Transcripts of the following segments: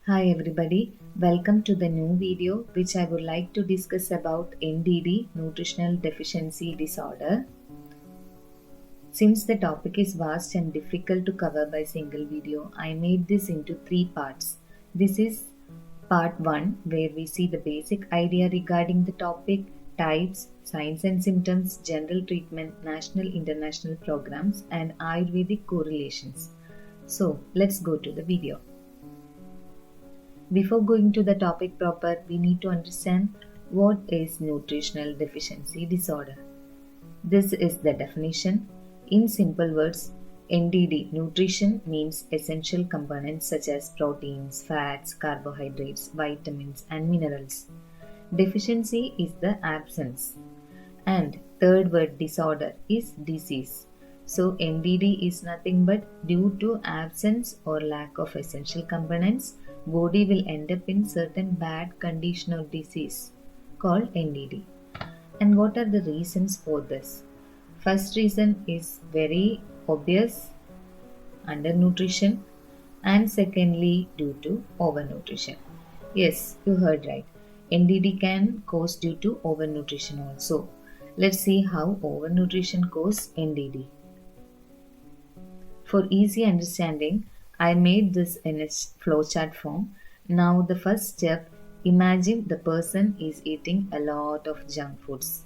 Hi everybody, welcome to the new video which I would like to discuss about NDD, Nutritional Deficiency Disorder. Since the topic is vast and difficult to cover by single video, I made this into three parts. This is part 1 where we see the basic idea regarding the topic, types, signs and symptoms, general treatment, national international programs and Ayurvedic correlations. So let's go to the video. Before going to the topic proper, we need to understand what is nutritional deficiency disorder. This is the definition. In simple words, NDD nutrition means essential components such as proteins, fats, carbohydrates, vitamins, and minerals. Deficiency is the absence. And third word disorder is disease. So NDD is nothing but due to absence or lack of essential components, body will end up in certain bad condition of disease called NDD. And what are the reasons for this? First reason is very obvious, undernutrition, and secondly due to overnutrition. Yes, you heard right. NDD can cause due to overnutrition also. Let's see how overnutrition causes NDD. For easy understanding, I made this in a flowchart form. Now the first step, imagine the person is eating a lot of junk foods,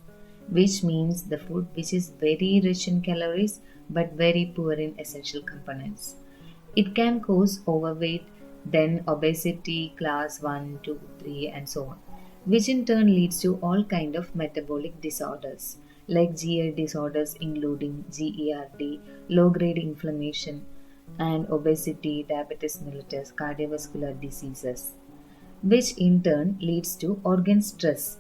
which means the food which is very rich in calories but very poor in essential components. It can cause overweight, then obesity, class 1, 2, 3, and so on, which in turn leads to all kind of metabolic disorders like GI disorders including GERD, low-grade inflammation, and obesity, diabetes mellitus, cardiovascular diseases, which in turn leads to organ stress.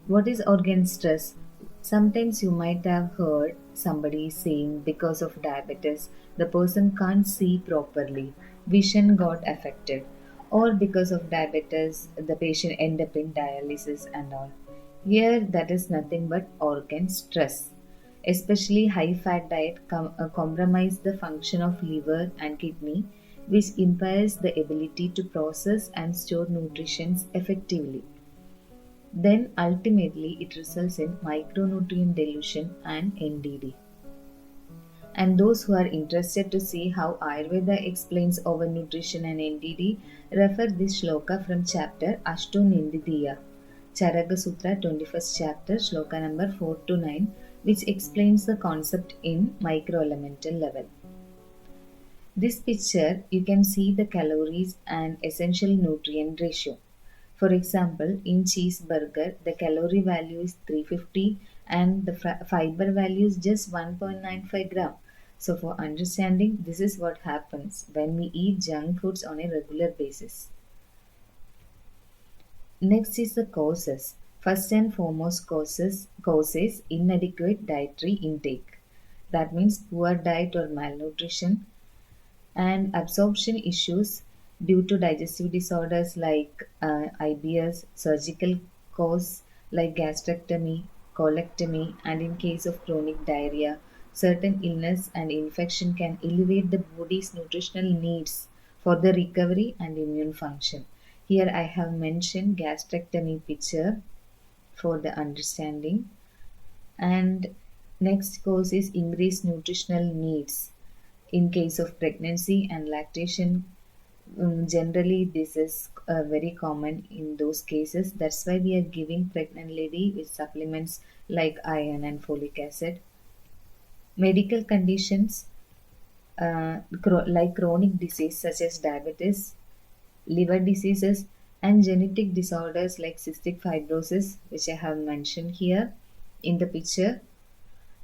What is organ stress? Sometimes you might have heard somebody saying because of diabetes, the person can't see properly, vision got affected, or because of diabetes, the patient end up in dialysis and all. Here, that is nothing but organ stress. Especially high fat diet compromise the function of liver and kidney, which impairs the ability to process and store nutrition effectively. Then ultimately it results in micronutrient dilution and NDD. And those who are interested to see how Ayurveda explains overnutrition and NDD, refer this shloka from chapter Ashto Nindidiya, Charaka Sutra 21st chapter, shloka number 4 to 9, which explains the concept in microelemental level. This picture, you can see the calories and essential nutrient ratio. For example, in cheeseburger, the calorie value is 350 and the fiber value is just 1.95 gram. So for understanding, this is what happens when we eat junk foods on a regular basis. Next is the causes. First and foremost causes inadequate dietary intake. That means poor diet or malnutrition, and absorption issues due to digestive disorders like IBS, surgical cause like gastrectomy, colectomy, and in case of chronic diarrhea, certain illness and infection can elevate the body's nutritional needs for the recovery and immune function. Here I have mentioned gastrectomy picture for the understanding. And next cause is increased nutritional needs in case of pregnancy and lactation. Generally this is very common in those cases. That's why we are giving pregnant lady with supplements like iron and folic acid. Medical conditions like chronic disease such as diabetes, liver diseases, and genetic disorders like cystic fibrosis, which I have mentioned here in the picture,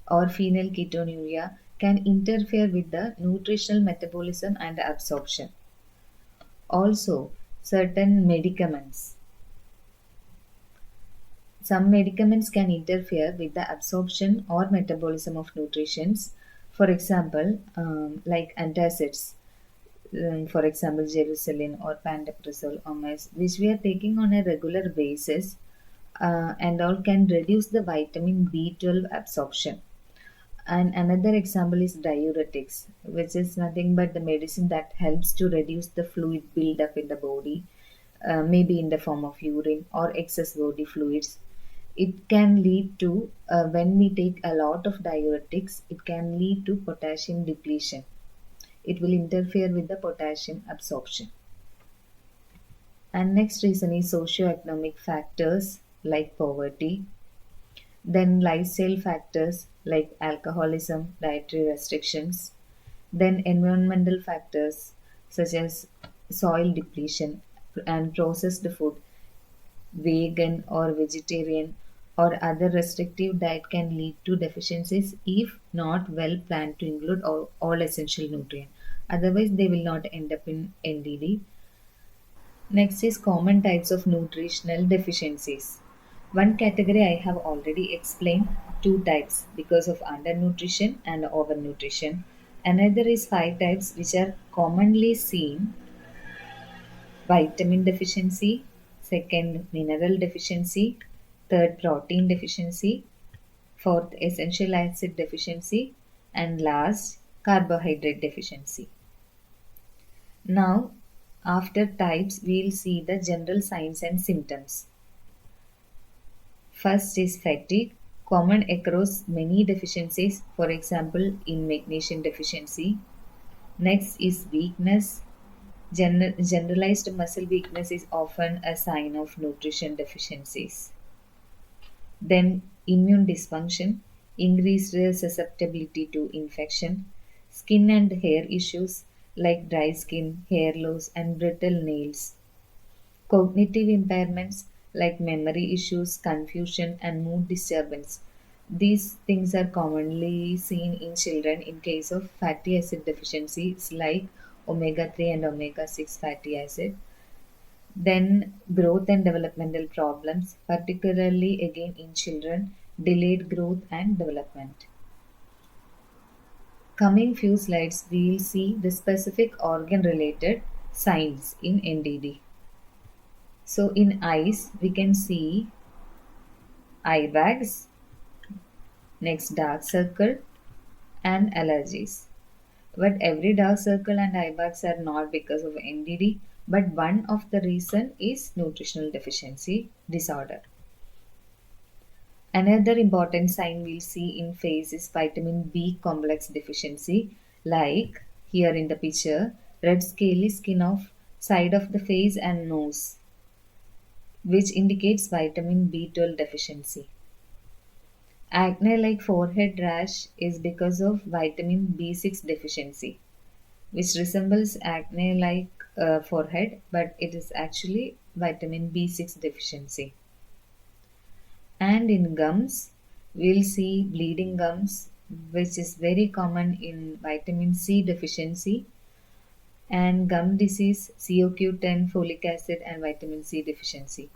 or phenylketonuria, can interfere with the nutritional metabolism and absorption. Also, certain medicaments. Some medicaments can interfere with the absorption or metabolism of nutrients. For example, like antacids, for example, Jerusalem or pantoprazole or meth, which we are taking on a regular basis, and all can reduce the vitamin B12 absorption. And another example is diuretics, which is nothing but the medicine that helps to reduce the fluid buildup in the body, maybe in the form of urine or excess body fluids. It can lead to, when we take a lot of diuretics, it can lead to potassium depletion. It will interfere with the potassium absorption. And next reason is socioeconomic factors like poverty, then lifestyle factors like alcoholism, dietary restrictions, then environmental factors such as soil depletion and processed food, vegan or vegetarian or other restrictive diet can lead to deficiencies if not well planned to include all essential nutrients. Otherwise, they will not end up in NDD. Next is common types of nutritional deficiencies. One category I have already explained, two types because of undernutrition and overnutrition. Another is five types which are commonly seen: vitamin deficiency, second mineral deficiency, third protein deficiency, fourth essential acid deficiency, and last carbohydrate deficiency. Now, after types, we'll see the general signs and symptoms. First is fatigue, common across many deficiencies, for example, in magnesium deficiency. Next is weakness. Generalized muscle weakness is often a sign of nutrition deficiencies. Then, immune dysfunction, increased susceptibility to infection, skin and hair issues like dry skin, hair loss, and brittle nails. Cognitive impairments like memory issues, confusion, and mood disturbance. These things are commonly seen in children in case of fatty acid deficiencies like omega 3 and omega 6 fatty acid. Then, growth and developmental problems, particularly again in children, delayed growth and development. Coming few slides, we will see the specific organ related signs in NDD. So in eyes, we can see eye bags, next dark circle, and allergies. But every dark circle and eye bags are not because of NDD, but one of the reason is nutritional deficiency disorder. Another important sign we'll see in face is vitamin B complex deficiency, like here in the picture, red scaly skin of side of the face and nose, which indicates vitamin B12 deficiency. Acne like forehead rash is because of vitamin B6 deficiency, which resembles acne like forehead, but it is actually vitamin B6 deficiency. And in gums, we'll see bleeding gums, which is very common in vitamin C deficiency, and gum disease, CoQ10, folic acid, and vitamin C deficiency.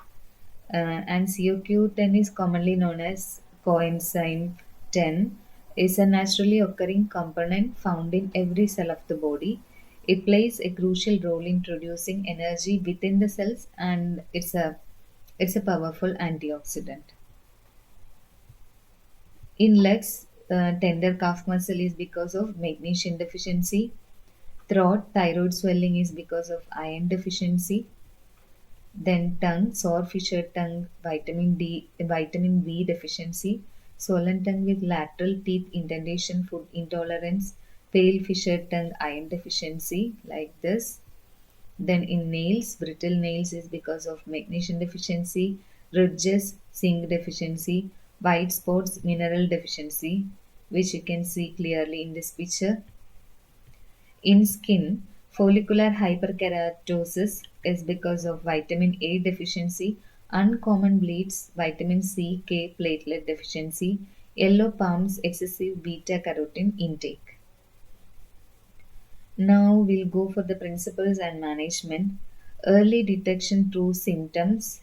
And CoQ10 is commonly known as coenzyme 10, is a naturally occurring component found in every cell of the body. It plays a crucial role in producing energy within the cells, and it's a powerful antioxidant. In legs, tender calf muscle is because of magnesium deficiency. Throat, thyroid swelling is because of iron deficiency. Then tongue, sore fissured tongue, vitamin B deficiency, swollen tongue with lateral teeth indentation, food intolerance, pale fissured tongue, iron deficiency, like this. Then in nails, brittle nails is because of magnesium deficiency, ridges, zinc deficiency, white spots, mineral deficiency, which you can see clearly in this picture. In skin, follicular hyperkeratosis is because of vitamin A deficiency, uncommon bleeds, vitamin C, K platelet deficiency, yellow palms, excessive beta carotene intake. Now we'll go for the principles and management. Early detection through symptoms,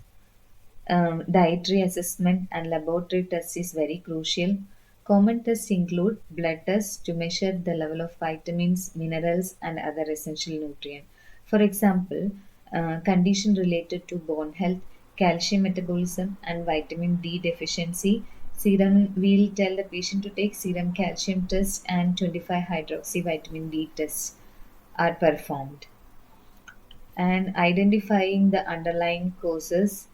dietary assessment, and laboratory tests is very crucial. Common tests include blood tests to measure the level of vitamins, minerals, and other essential nutrients. For example, condition related to bone health, calcium metabolism, and vitamin D deficiency, Serum, we'll tell the patient to take serum calcium test and 25 hydroxy vitamin D tests are performed. And identifying the underlying causes.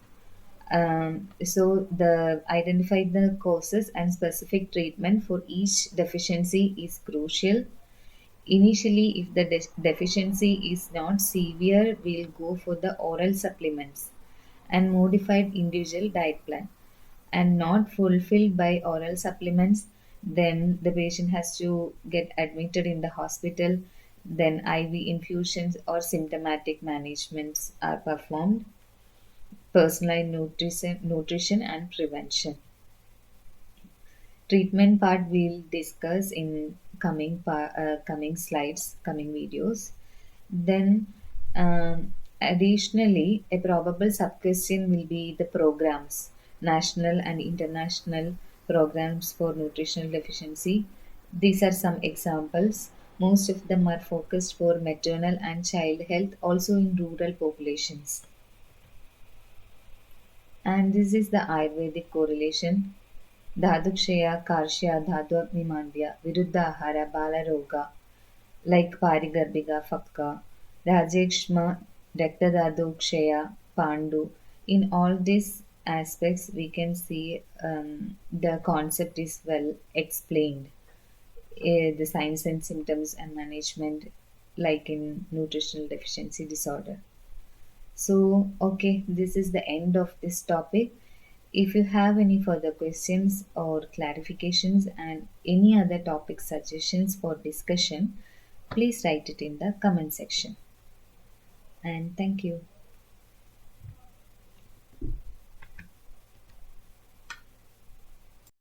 So the identify the causes and specific treatment for each deficiency is crucial. Initially, if the deficiency is not severe, we'll go for the oral supplements and modified individual diet plan. And not fulfilled by oral supplements, then the patient has to get admitted in the hospital. Then IV infusions or symptomatic managements are performed. Personalized nutrition and prevention. Treatment part we'll discuss in coming slides, coming videos. Then, additionally, a probable sub-question will be the programs, national and international programs for nutritional deficiency. These are some examples. Most of them are focused for maternal and child health, also in rural populations. And this is the Ayurvedic correlation. Dhadukshaya, Karshya, Dhadwagnimandya, Viruddhahara, Balaroga, like Parigarbhiga, Fakka, Rajekshma, Raktadadukshaya, Pandu. In all these aspects, we can see the concept is well explained. The signs and symptoms and management, like in nutritional deficiency disorder. So, okay, this is the end of this topic. If you have any further questions or clarifications and any other topic suggestions for discussion, please write it in the comment section. And thank you.